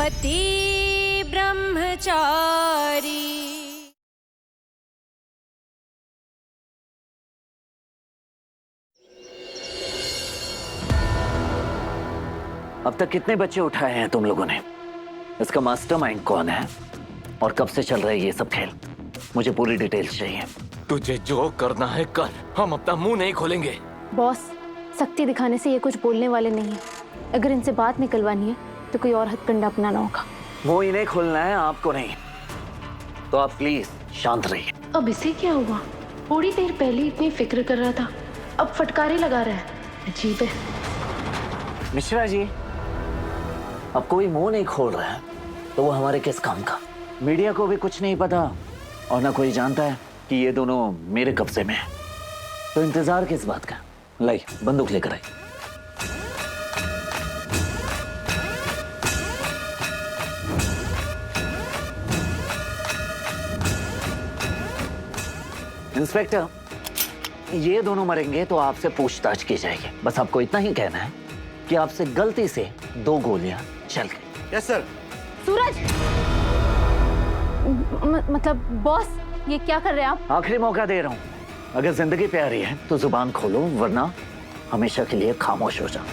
पति ब्रह्मचारी। अब तक कितने बच्चे उठाए हैं तुम लोगों ने? इसका मास्टरमाइंड कौन है और कब से चल रहा है ये सब खेल? मुझे पूरी डिटेल्स चाहिए। तुझे जो करना है कर, हम अपना मुंह नहीं खोलेंगे। बॉस, सख्ती दिखाने से ये कुछ बोलने वाले नहीं है। अगर इनसे बात निकलवानी है तो कोई और हथकंडा अपनाना होगा। वो इन्हें खोलना है, आपको नहीं। तो आप प्लीज शांत रहिए। अब इसे क्या हुआ? थोड़ी देर पहले इतनी फिक्र कर रहा था, अब फटकारे लगा रहा है। अजीब है। मिश्रा जी, अब कोई मुंह नहीं खोल रहा है तो वो हमारे किस काम का? मीडिया को भी कुछ नहीं पता और ना कोई जानता है कि ये दोनों मेरे कब्जे में है। तो इंतजार किस बात का? लाई बंदूक लेकर आई। इंस्पेक्टर, ये दोनों मरेंगे तो आपसे पूछताछ की जाएगी। बस आपको इतना ही कहना है कि आपसे गलती से 2 गोलियां चल गई। Yes sir. सूरज, मतलब बॉस, ये क्या कर रहे हैं आप? आखिरी मौका दे रहा हूं। अगर जिंदगी प्यारी है तो जुबान खोलो, वरना हमेशा के लिए खामोश हो जाओ।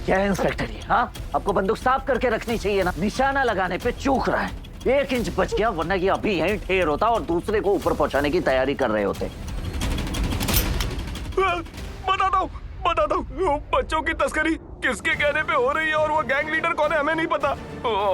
क्या है इंस्पेक्टर ये? हाँ, आपको बंदूक साफ करके रखनी चाहिए ना। निशाना लगाने पे चूक रहा है। 1 इंच बच गया, वरना ये अभी यहीं ढेर होता और दूसरे को ऊपर पहुंचाने की तैयारी कर रहे होते। बताता हूँ, बच्चों की तस्करी किसके कहने पे हो रही है और वो गैंग लीडर कौन है हमें नहीं पता।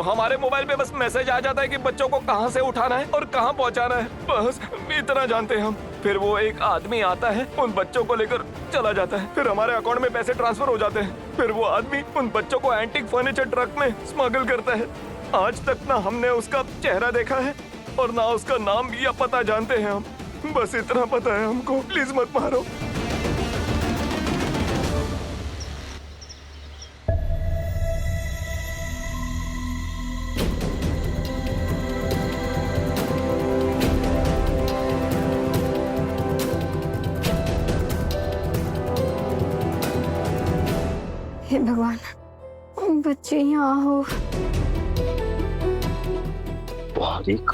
हमारे मोबाइल पे बस मैसेज आ जाता है कि बच्चों को कहाँ से उठाना है और कहाँ पहुँचाना है, बस इतना जानते हैं हम। फिर वो एक आदमी आता है, उन बच्चों को लेकर चला जाता है, फिर हमारे अकाउंट में पैसे ट्रांसफर हो जाते हैं। फिर वो आदमी उन बच्चों को एंटीक फर्नीचर ट्रक में स्मगल करता है। आज तक ना हमने उसका चेहरा देखा है और ना उसका नाम या पता जानते हैं हम। बस इतना पता है हमको, प्लीज मत मारो। हे भगवान, बच्चे यहाँ हो। बारीक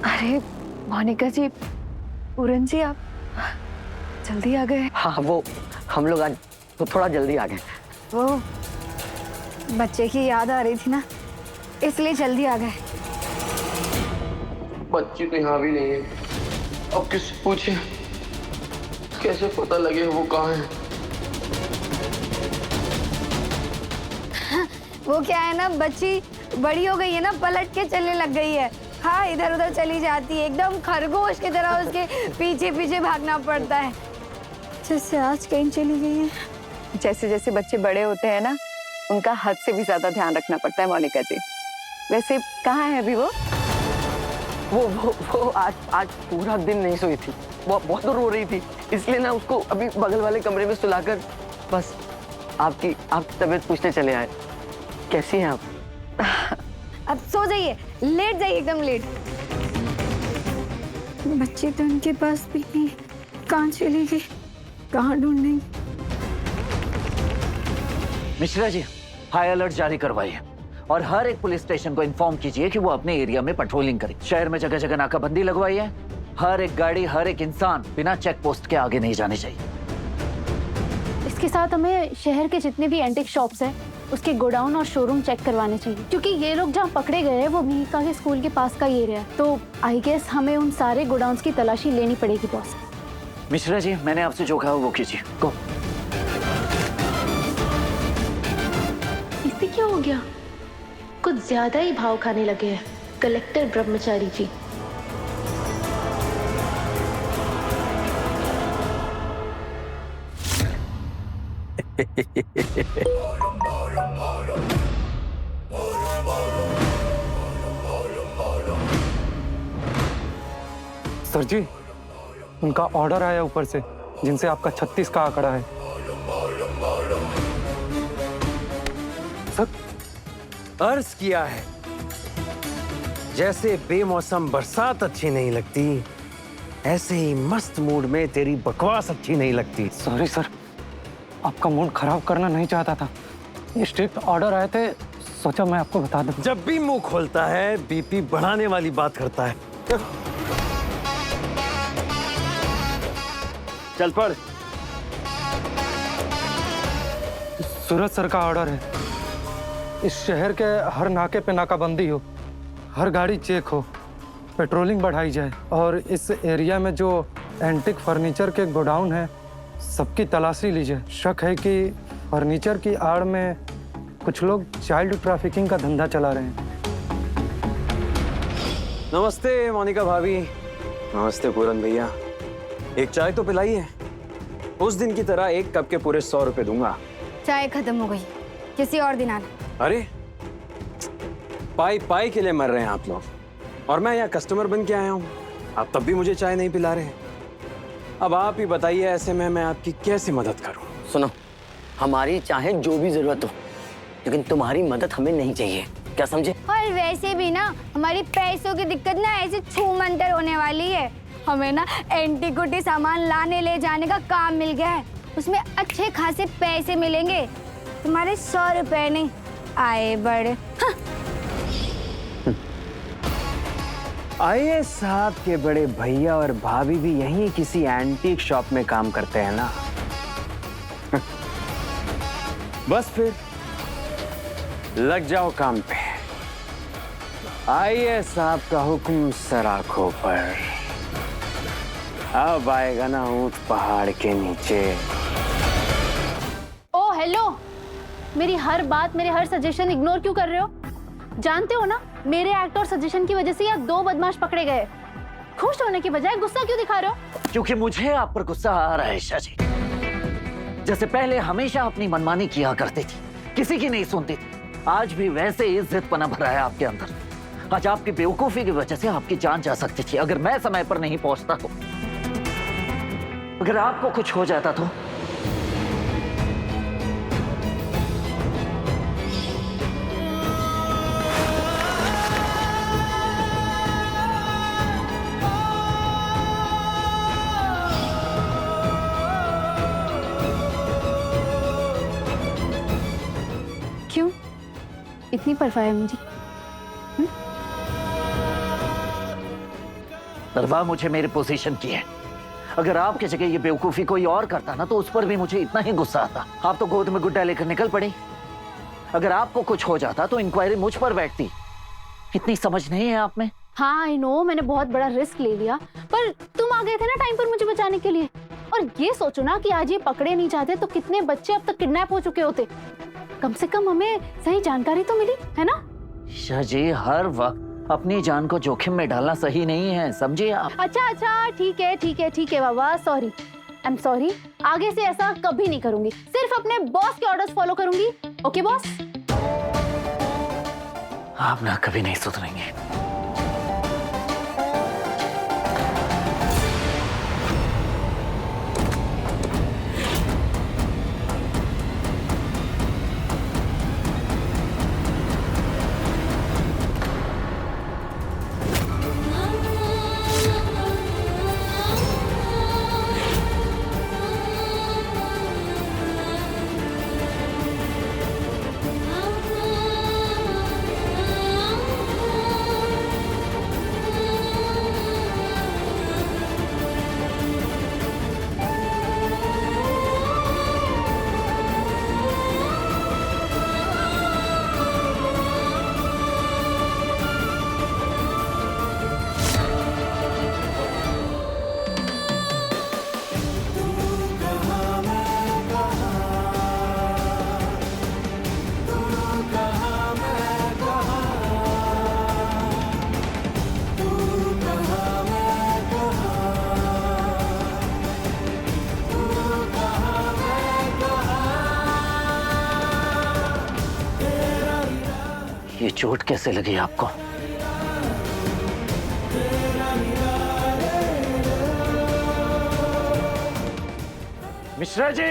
अरे मोनिका जी, पूरन जी, आप जल्दी आ गए। हाँ, वो हम लोग आज तो थोड़ा जल्दी आ गए। वो बच्चे की याद आ रही थी ना, इसलिए जल्दी आ गए। बच्ची तो यहाँ भी नहीं है। अब किससे पूछे, कैसे पता लगे वो कहाँ है? वो क्या है ना, बच्ची बड़ी हो गई है ना, पलट के चलने लग गई है। हाँ, इधर उधर चली जाती है, एकदम खरगोश की तरह उसके पीछे पीछे भागना पड़ता है। जैसे आज कहीं चली गई है। जैसे जैसे बच्चे बड़े होते हैं ना, उनका हद से भी ज्यादा ध्यान रखना पड़ता है मोनिका जी। वैसे कहाँ है अभी वो? वो आज पूरा दिन नहीं सोई थी। वो बहुत रो रही थी, इसलिए ना उसको अभी बगल वाले कमरे में सुलाकर बस आपकी तबीयत पूछने चले आए। कैसी हैं आप? अब सो जाइए, लेट जाइए, एकदम लेट। बच्ची तो उनके पास भी नहीं, कहाँ चली गई, कहाँ ढूंढेंगे? मिश्रा जी, हाई अलर्ट जारी करवाइए और हर एक पुलिस स्टेशन को इन्फॉर्म कीजिए कि वो अपने एरिया में पेट्रोलिंग करे। शहर में जगह जगह नाकाबंदी लगवाइए। हर एक गाड़ी, हर एक इंसान बिना चेक पोस्ट के आगे नहीं जाने चाहिए। इसके साथ हमें शहर के जितने भी एंटिक शॉप्स हैं, उसके गोडाउन और शोरूम चेक करवाने चाहिए, क्योंकि ये लोग जहाँ पकड़े गए हैं वो मिहिका के स्कूल के पास का ही एरिया है। तो आई गेस हमें उन सारे गोडाउन्स की तलाशी लेनी पड़ेगी बॉस। मिश्रा जी, मैंने आपसे जो कहा वो कीजिए। गो। इसे क्या हो गया? कुछ ज्यादा ही भाव खाने लगे हैं कलेक्टर ब्रह्मचारी जी। सर जी, उनका ऑर्डर आया ऊपर से, जिनसे आपका 36 का आंकड़ा है। अर्ज किया है, जैसे बेमौसम बरसात अच्छी नहीं लगती, ऐसे ही मस्त मूड में तेरी बकवास अच्छी नहीं लगती। सॉरी सर, आपका मूड खराब करना नहीं चाहता था। ये स्ट्रिक्ट ऑर्डर आए थे, सोचा मैं आपको बता दूं। जब भी मुंह खोलता है बीपी बढ़ाने वाली बात करता है। चल पढ़। सूरज सर का ऑर्डर है, इस शहर के हर नाके पे नाकाबंदी हो, हर गाड़ी चेक हो, पेट्रोलिंग बढ़ाई जाए और इस एरिया में जो एंटिक फर्नीचर के गोडाउन है सबकी तलाशी ली जाए। शक है कि फर्नीचर की आड़ में कुछ लोग चाइल्ड ट्रैफिकिंग का धंधा चला रहे हैं। नमस्ते मोनिका भाभी। नमस्ते पूरन भैया। एक चाय तो पिलाइए। उस दिन की तरह एक कप के पूरे 100 रुपए दूंगा। चाय खत्म हो गई, किसी और दिन आना। अरे पाई पाई के लिए मर रहे हैं आप लोग, और मैं यहाँ कस्टमर बन के आया हूँ। आप तब भी मुझे चाय नहीं पिला रहे। अब आप ही बताइए, ऐसे में मैं आपकी कैसे मदद करूँ? सुनो, हमारी चाहे जो भी जरूरत हो, लेकिन तुम्हारी मदद हमें नहीं चाहिए, क्या समझे? और वैसे भी ना हमारी पैसों की दिक्कत ना ऐसे छूमंतर होने वाली है। हमें ना एंटीक्विटी सामान लाने ले जाने का काम मिल गया है, उसमें अच्छे खासे पैसे मिलेंगे। तुम्हारे 100 रुपए नहीं आए बड़े। आईएएस साहब के बड़े भैया और भाभी भी यहीं किसी एंटीक शॉप में काम करते हैं ना। बस फिर लग जाओ काम पे। आईएएस साहब का हुक्म सराखों पर। अब आएगा ना ऊंट पहाड़ के नीचे। ओ हेलो, मेरी हर बात, मेरे हर सजेशन इग्नोर क्यों कर रहे हो? जानते हो ना, मेरे एक्ट और सजेशन की वजह से यहाँ 2 बदमाश पकड़े गए। खुश होने की बजाय गुस्सा क्यों दिखा रहे हो? क्योंकि मुझे आप पर गुस्सा आ रहा है ईशा जी। जैसे पहले हमेशा अपनी मनमानी किया करती थी, किसी की नहीं सुनती थी, आज भी वैसे ही जिद्दपना भरा है आपके अंदर। आज आपकी बेवकूफी की वजह से आपकी जान जा सकती थी अगर मैं समय पर नहीं पहुंचता तो। अगर आपको कुछ हो जाता तो। क्यों इतनी परवाह है मुझे? परवाह मुझे मेरी पोजीशन की है। अगर आपकी जगह ये बेवकूफी कोई और करता ना तो उस पर भी मुझे इतना ही गुस्सा आता। आप तो गोद में गुड्डा लेकर निकल पड़ी। अगर आपको कुछ हो जाता तो इंक्वायरी मुझ पर बैठती। इतनी समझ नहीं है आप में? हाँ आई नो, मैंने बहुत बड़ा रिस्क ले लिया, पर तुम आ गए थे ना टाइम पर मुझे बचाने के लिए। और ये सोचो ना कि आज ये पकड़े नहीं जाते तो कितने बच्चे अब तक किडनैप हो चुके होते। कम से कम हमें सही जानकारी तो मिली है ना? ईशा जी, हर वक्त अपनी जान को जोखिम में डालना सही नहीं है, समझिए आप। अच्छा ठीक है बाबा, सॉरी, आई एम सॉरी। आगे से ऐसा कभी नहीं करूंगी, सिर्फ अपने बॉस के ऑर्डर्स फॉलो करूंगी। Okay boss? आप ना कभी नहीं सुधरेंगे। ये चोट कैसे लगी आपको? मिश्रा जी।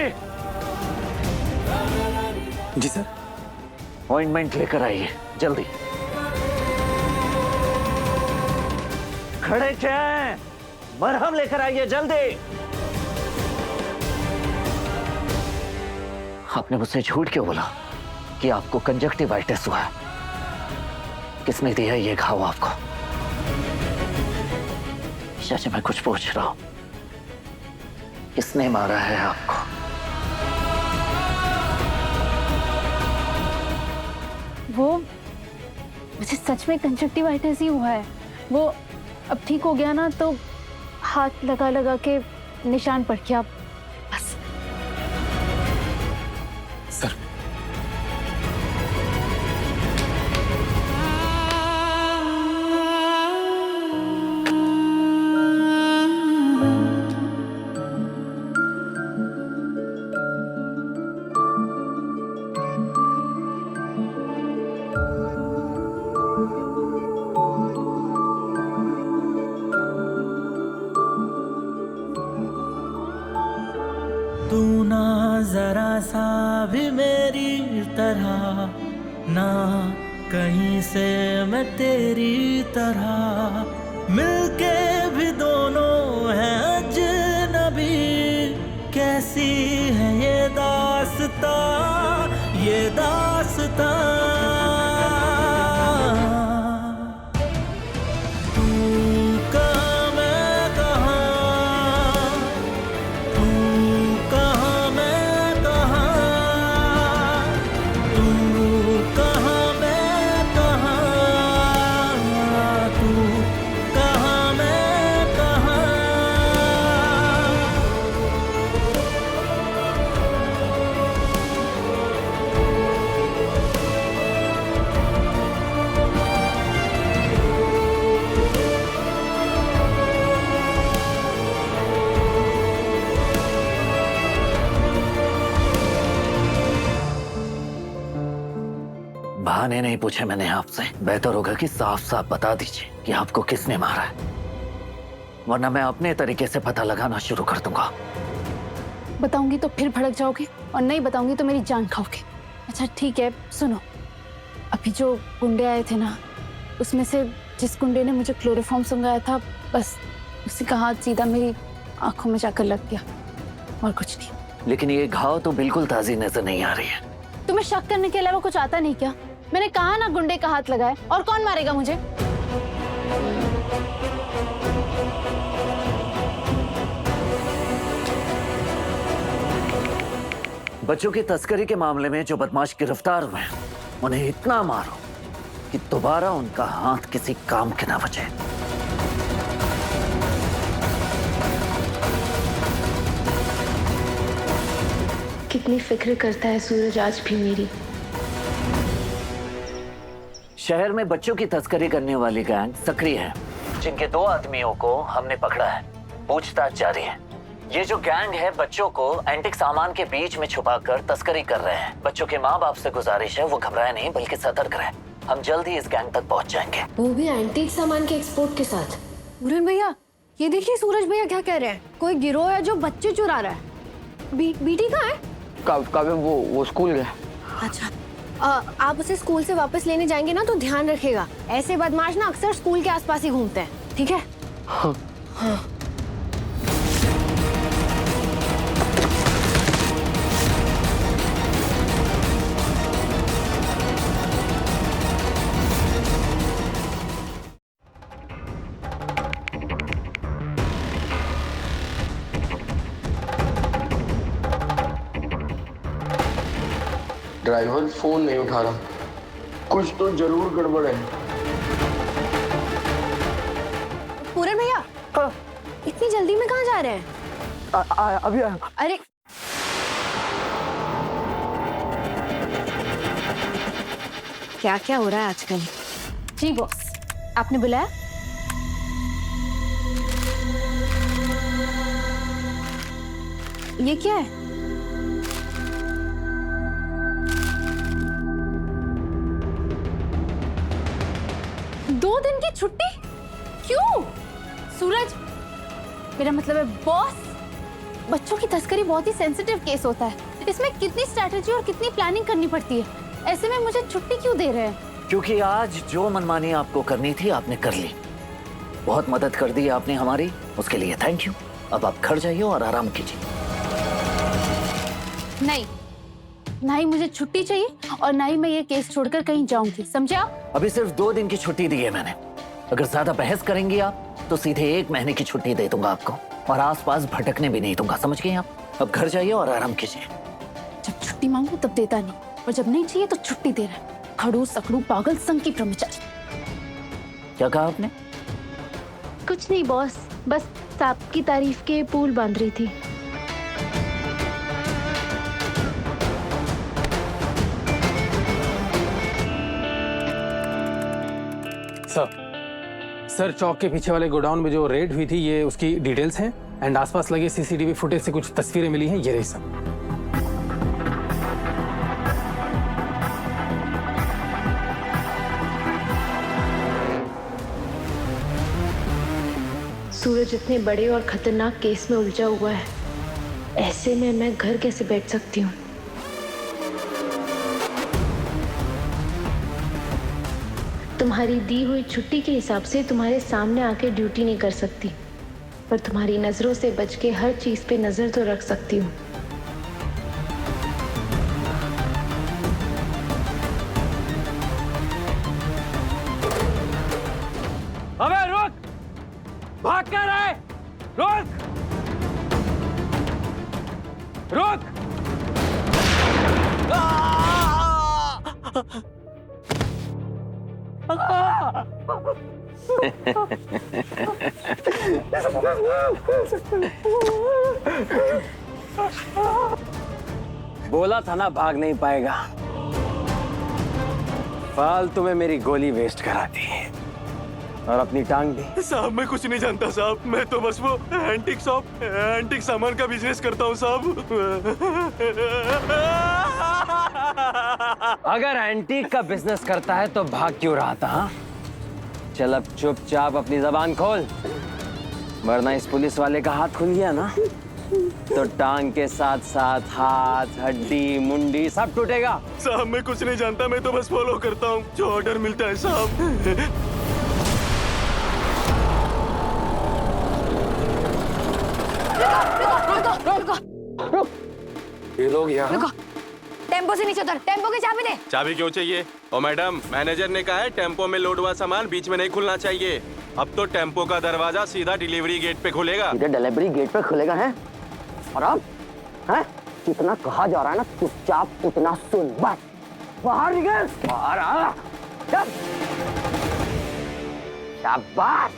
जी सर। ऑइंटमेंट लेकर आइए जल्दी। खड़े क्या हैं? मरहम लेकर आइए जल्दी। आपने मुझसे झूठ क्यों बोला कि आपको कंजक्टिवाइटिस हुआ है? किसने दिया ये घाव आपको? चाचा मैं कुछ पूछ रहा हूं, किसने मारा है आपको? वो मुझे सच में कंजक्टिवाइटिस ही हुआ है। वो अब ठीक हो गया ना तो हाथ लगा लगा के निशान पड़ गया बस। सर तू ना जरा सा भी मेरी तरह, ना कहीं से मैं तेरी तरह, मिलके भी दोनों हैं अजनबी। कैसी है ये दास्तां, ये दास्तां। बहाने नहीं पूछे मैंने आपसे। बेहतर होगा कि साफ साफ बता दीजिए कि आपको किसने मारा है, वरना मैं अपने तरीके से पता लगाना शुरू कर दूंगा। बताऊंगी तो फिर भड़क जाओगे और नहीं बताऊंगी तो मेरी जान खाओगे। अच्छा ठीक है सुनो, अभी जो गुंडे आए थे ना, उसमें से जिस गुंडे ने मुझे क्लोरोफॉर्म सुंघाया था, बस उसी का हाथ सीधा मेरी आंखों में जाकर लग गया और कुछ नहीं। लेकिन ये घाव तो बिल्कुल ताजी नजर नहीं आ रही है। तुम्हें शक करने के अलावा कुछ आता नहीं क्या? मैंने कहा ना गुंडे का हाथ लगाए, और कौन मारेगा मुझे? बच्चों की तस्करी के मामले में जो बदमाश गिरफ्तार हुए हैं, उन्हें इतना मारो कि दोबारा उनका हाथ किसी काम के ना बचे। कितनी फिक्र करता है सूरज आज भी मेरी। शहर में बच्चों की तस्करी करने वाली गैंग सक्रिय है, जिनके 2 आदमियों को हमने पकड़ा है। पूछताछ जारी है। ये जो गैंग है बच्चों को एंटिक सामान के बीच में छुपाकर तस्करी कर रहे हैं। बच्चों के माँ बाप से गुजारिश है वो घबराए नहीं बल्कि सतर्क रहे। हम जल्द ही इस गैंग तक पहुंच जाएंगे। वो भी एंटीक सामान के एक्सपोर्ट के साथ। मुरन भैया ये देखिए सूरज भैया क्या कह रहे हैं, कोई गिरोह है जो बच्चे चुरा रहा है। बीटी कहाँ है? काव्य वो स्कूल गया। अच्छा आप उसे स्कूल से वापस लेने जाएंगे ना तो ध्यान रखिएगा, ऐसे बदमाश ना अक्सर स्कूल के आसपास ही घूमते हैं, ठीक है? हाँ। हाँ। ड्राइवर फोन नहीं उठा रहा, कुछ तो जरूर गड़बड़ है। पूरन भैया इतनी जल्दी में कहाँ जा रहे हैं? अभी आया। अरे क्या क्या हो रहा है आजकल? जी बॉस, आपने बुलाया? ये क्या है? दो दिन की छुट्टी क्यों? सूरज, मेरा मतलब है बॉस, बच्चों की तस्करी बहुत ही सेंसिटिव केस होता है। इसमें कितनी स्ट्रैटेजी और कितनी प्लानिंग करनी पड़ती है। ऐसे में मुझे छुट्टी क्यों दे रहे हैं? क्योंकि आज जो मनमानी आपको करनी थी आपने कर ली। बहुत मदद कर दी आपने हमारी, उसके लिए थैंक यू। अब आप घर जाइए और आराम कीजिए। नहीं, ना ही मुझे छुट्टी चाहिए और ना ही मैं ये केस छोड़कर कहीं जाऊंगी, समझे आप? अभी सिर्फ 2 दिन की छुट्टी दी है मैंने। अगर ज्यादा बहस करेंगी आप तो सीधे 1 महीने की छुट्टी दे दूंगा आपको, और आसपास भटकने भी नहीं दूंगा, समझ गए आप? अब घर जाइए और आराम कीजिए। जब छुट्टी मांगू तब देता नहीं, और जब नहीं चाहिए तो छुट्टी दे रहा है। खड़ूस सकड़ू पागल संघ की ब्रह्मचारी। क्या कहा आपने? कुछ नहीं बॉस, बस सांप की तारीफ के पुल बांध रही थी। सर चौक के पीछे वाले गोडाउन में जो रेड हुई थी, ये उसकी डिटेल्स हैं एंड आसपास लगे सीसीटीवी फुटेज से कुछ तस्वीरें मिली हैं, ये रही सब। सूरज इतने बड़े और खतरनाक केस में उलझा हुआ है, ऐसे में मैं घर कैसे बैठ सकती हूँ? तुम्हारी दी हुई छुट्टी के हिसाब से तुम्हारे सामने आके ड्यूटी नहीं कर सकती, पर तुम्हारी नजरों से बच के हर चीज पे नजर तो रख सकती हूँ। अबे रुक! भाग कर रहा है! रुक! रुक! बोला था ना भाग नहीं पाएगा। फालतू में मेरी गोली वेस्ट करा दी और अपनी टांग भी। साहब मैं कुछ नहीं जानता साहब, मैं तो बस वो एंटीक शॉप, एंटीक सामान का बिजनेस करता हूँ साहब। अगर एंटीक का बिजनेस करता है तो भाग क्यों रहा था? हाँ? चल अब चुपचाप अपनी जबान खोल, वरना इस पुलिस वाले का हाथ खुल गया ना तो टांग के साथ साथ हाथ, हड्डी, मुंडी सब टूटेगा। साहब मैं कुछ नहीं जानता, मैं तो बस फॉलो करता हूँ जो ऑर्डर मिलता है साहब। रुको। ये लोग यहाँ टेम्पो से नीचे उतर, टेम्पो की चाबी दे। चाबी क्यों चाहिए? ओ मैडम, मैनेजर ने कहा है टेम्पो में लोड हुआ सामान बीच में नहीं खुलना चाहिए। अब तो टेम्पो का दरवाजा सीधा डिलीवरी गेट पे खुलेगा। सीधे डिलीवरी गेट पे खुलेगा है? और अब है जितना कहा जा रहा है ना चुपचाप उतना सुन, बस बाहर निकल, बाहर आ। चल शाबाश,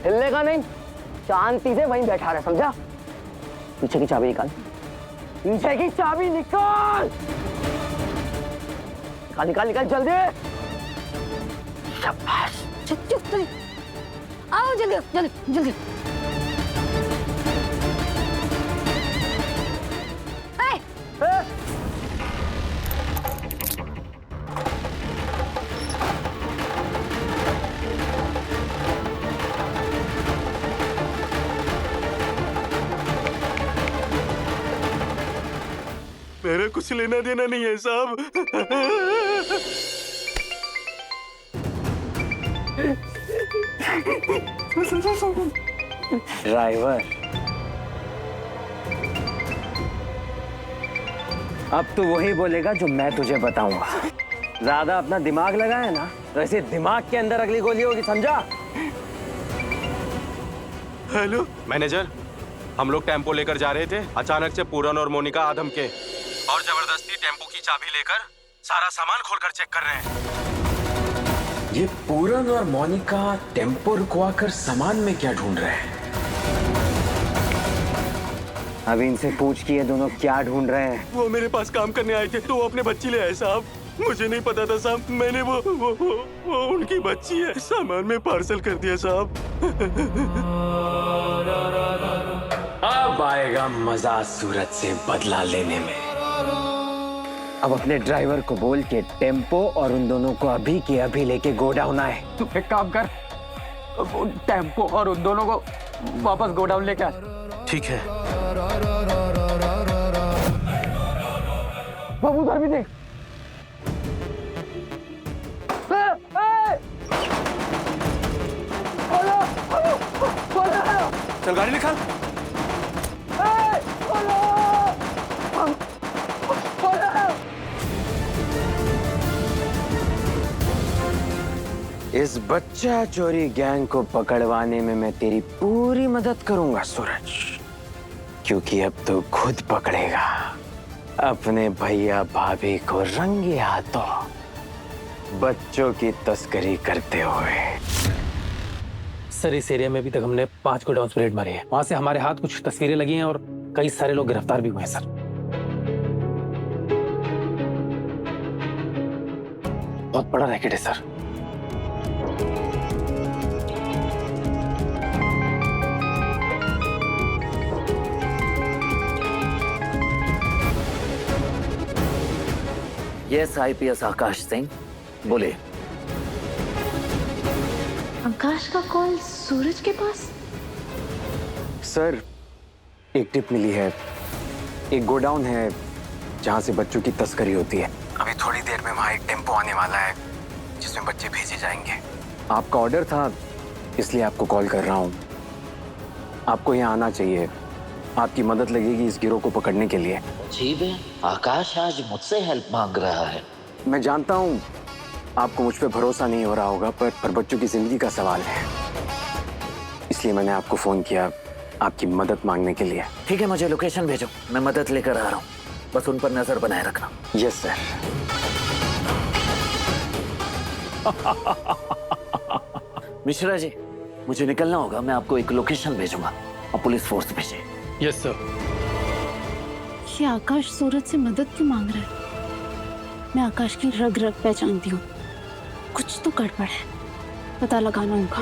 हिलने का नहीं, शांति से वहीं बैठा रहे, समझा? पीछे की चाबी निकाल, पीछे की चाबी निकाल, निकाल निकाल निकाल जल्दी। शाबाश, जल्दी आओ, जल्दी जल्दी जल्दी। मेरा कुछ लेना देना नहीं है साहब। ड्राइवर, अब तू वही बोलेगा जो मैं तुझे बताऊंगा। ज्यादा अपना दिमाग लगाया ना तो ऐसे दिमाग के अंदर अगली गोली होगी, समझा? हेलो मैनेजर, हम लोग टेम्पो लेकर जा रहे थे, अचानक से पूरन और मोनिका आधम के और जबरदस्ती टेम्पो की चाबी लेकर सारा सामान खोलकर चेक कर रहे हैं। ये पूरन और मोनिका टेम्पो रुकवा कर सामान में क्या ढूंढ रहे हैं? अभी इनसे पूछ कि ये दोनों क्या ढूंढ रहे हैं। वो मेरे पास काम करने आए थे तो वो अपने बच्ची ले आए साहब। मुझे नहीं पता था साहब, मैंने वो उनकी बच्ची है सामान में पार्सल कर दिया साहब। अब आएगा मजा सूरज से बदला लेने में। अब अपने ड्राइवर को बोल के टेम्पो और उन दोनों को अभी के अभी लेके गोडाउन आए। तू एक काम कर, टेम्पो और उन दोनों को वापस गोडाउन लेके आ। ठीक है। बाबू उधर भी देख, चल गाड़ी निकाल। इस बच्चा चोरी गैंग को पकड़वाने में मैं तेरी पूरी मदद करूंगा सूरज, क्योंकि अब तू खुद पकड़ेगा अपने भैया भाभी को रंगे हाथों बच्चों की तस्करी करते हुए। सर इस एरिया में अभी तक हमने 5 गोडाउन रेड मारे हैं। वहां से हमारे हाथ कुछ तस्वीरें लगी हैं और कई सारे लोग गिरफ्तार भी हुए हैं सर। बहुत बड़ा रैकेट है sir. Yes IPS Akash Singh, बोले। आकाश का कॉल सूरज के पास? सर एक टिप मिली है, एक गोडाउन है जहां से बच्चों की तस्करी होती है। अभी थोड़ी देर में वहां एक टेम्पो आने वाला है जिसमें बच्चे भेजे जाएंगे। आपका ऑर्डर था इसलिए आपको कॉल कर रहा हूं। आपको यहाँ आना चाहिए, आपकी मदद लगेगी इस गिरोह को पकड़ने के लिए। अजीब है, आकाश आज मुझसे हेल्प मांग रहा है। मैं जानता हूँ आपको मुझ पे भरोसा नहीं हो रहा होगा, पर बच्चों की जिंदगी का सवाल है, इसलिए मैंने आपको फोन किया आपकी मदद मांगने के लिए। ठीक है, मुझे लोकेशन भेजो, मैं मदद लेकर आ रहा हूँ। बस उन पर नजर बनाए रखना। Yes sir. मिश्रा जी, मुझे निकलना होगा, मैं आपको एक लोकेशन भेजूंगा। आप पुलिस फोर्स भेजिए। Yes sir. ये आकाश सूरज से मदद क्यों मांग रहा है? मैं आकाश की रग रग पहचानती हूँ, कुछ तो गड़बड़ है, पता लगाना होगा।